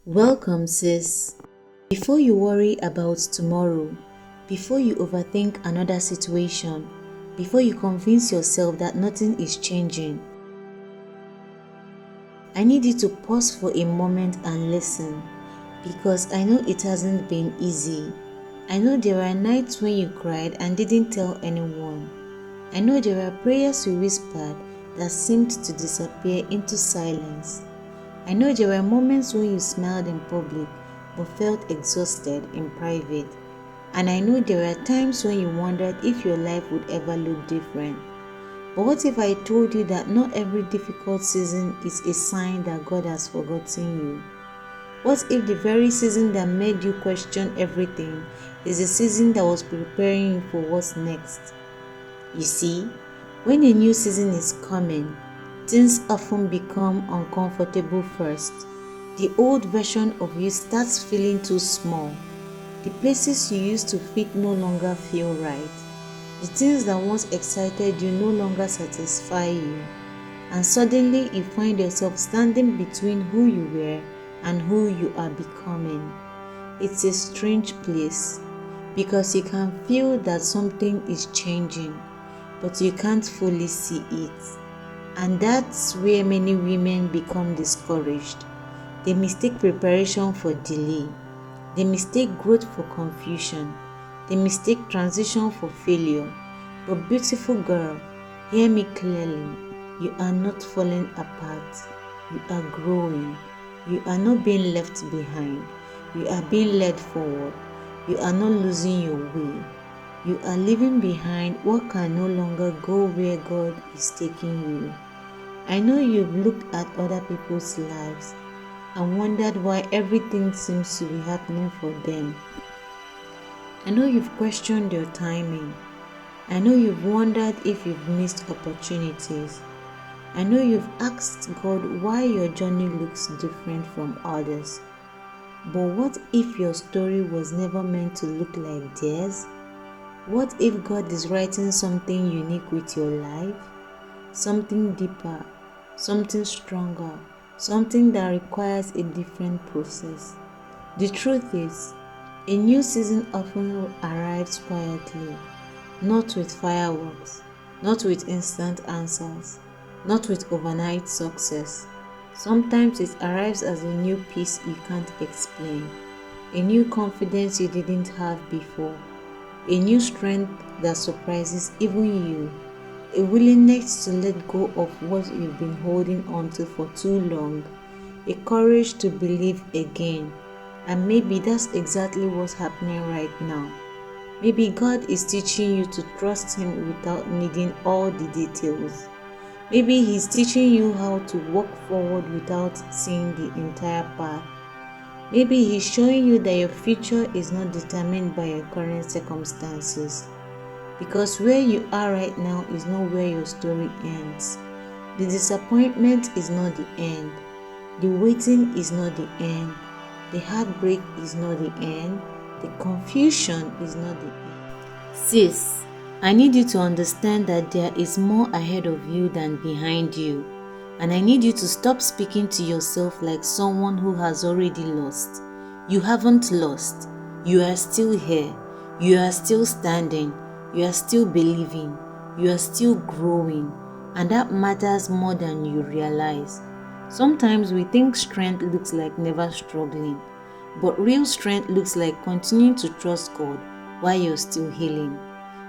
Welcome, sis. Before you worry about tomorrow, before you overthink another situation, before you convince yourself that nothing is changing, I need you to pause for a moment and listen, because I know it hasn't been easy. I know there are nights when you cried and didn't tell anyone. I know there are prayers you whispered that seemed to disappear into silence. I know there were moments when you smiled in public but felt exhausted in private. And I know there were times when you wondered if your life would ever look different. But what if I told you that not every difficult season is a sign that God has forgotten you? What if the very season that made you question everything is a season that was preparing you for what's next? You see, when a new season is coming, things often become uncomfortable first. The old version of you starts feeling too small. The places you used to fit no longer feel right. The things that once excited you no longer satisfy you. And suddenly you find yourself standing between who you were and who you are becoming. It's a strange place because you can feel that something is changing, but you can't fully see it. And that's where many women become discouraged. They mistake preparation for delay. They mistake growth for confusion. They mistake transition for failure. But beautiful girl, hear me clearly. You are not falling apart. You are growing. You are not being left behind. You are being led forward. You are not losing your way. You are leaving behind what can no longer go where God is taking you. I know you've looked at other people's lives and wondered why everything seems to be happening for them. I know you've questioned your timing. I know you've wondered if you've missed opportunities. I know you've asked God why your journey looks different from others. But what if your story was never meant to look like theirs? What if God is writing something unique with your life? Something deeper, something stronger, something that requires a different process. The truth is, a new season often arrives quietly, not with fireworks, not with instant answers, not with overnight success. Sometimes it arrives as a new peace you can't explain, a new confidence you didn't have before, a new strength that surprises even you, a willingness to let go of what you've been holding on to for too long, a courage to believe again. And maybe that's exactly what's happening right now. Maybe God is teaching you to trust Him without needing all the details. Maybe He's teaching you how to walk forward without seeing the entire path. Maybe He's showing you that your future is not determined by your current circumstances. Because where you are right now is not where your story ends. The disappointment is not the end. The waiting is not the end. The heartbreak is not the end. The confusion is not the end. Sis, I need you to understand that there is more ahead of you than behind you. And I need you to stop speaking to yourself like someone who has already lost. You haven't lost. You are still here. You are still standing. You are still believing. You are still growing. And that matters more than you realize. Sometimes we think strength looks like never struggling. But real strength looks like continuing to trust God while you're still healing.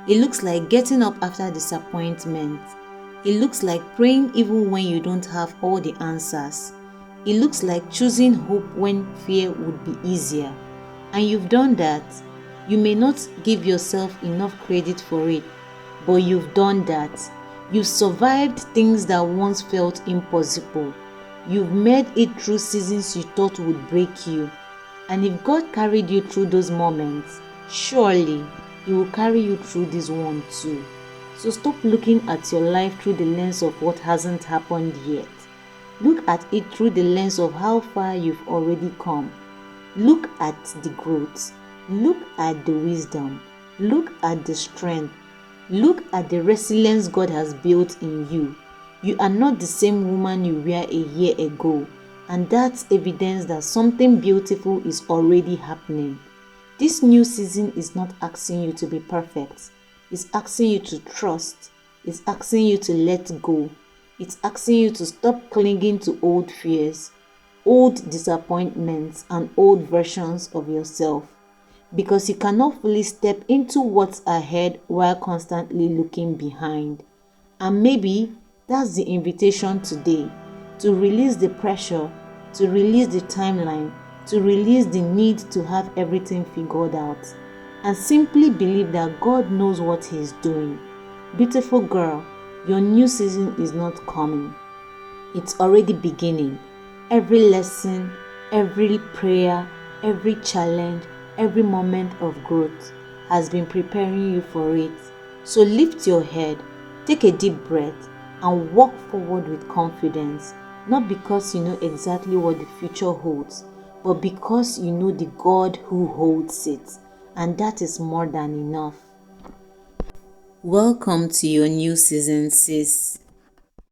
It looks like getting up after disappointment. It looks like praying even when you don't have all the answers. It looks like choosing hope when fear would be easier. And you've done that. You may not give yourself enough credit for it, but you've done that. You've survived things that once felt impossible. You've made it through seasons you thought would break you. And if God carried you through those moments, surely He will carry you through this one too. So stop looking at your life through the lens of what hasn't happened yet. Look at it through the lens of how far you've already come. Look at the growth. Look at the wisdom. Look at the strength. Look at the resilience God has built in you. You are not the same woman you were a year ago. And that's evidence that something beautiful is already happening. This new season is not asking you to be perfect. It's asking you to trust. It's asking you to let go. It's asking you to stop clinging to old fears, old disappointments, and old versions of yourself. Because you cannot fully step into what's ahead while constantly looking behind. And maybe that's the invitation today, to release the pressure, to release the timeline, to release the need to have everything figured out, and simply believe that God knows what He's doing. Beautiful girl, your new season is not coming. It's already beginning. Every lesson, every prayer, every challenge, every moment of growth has been preparing you for it. So lift your head, take a deep breath, and walk forward with confidence. Not because you know exactly what the future holds, but because you know the God who holds it. And that is more than enough. Welcome to your new season, sis.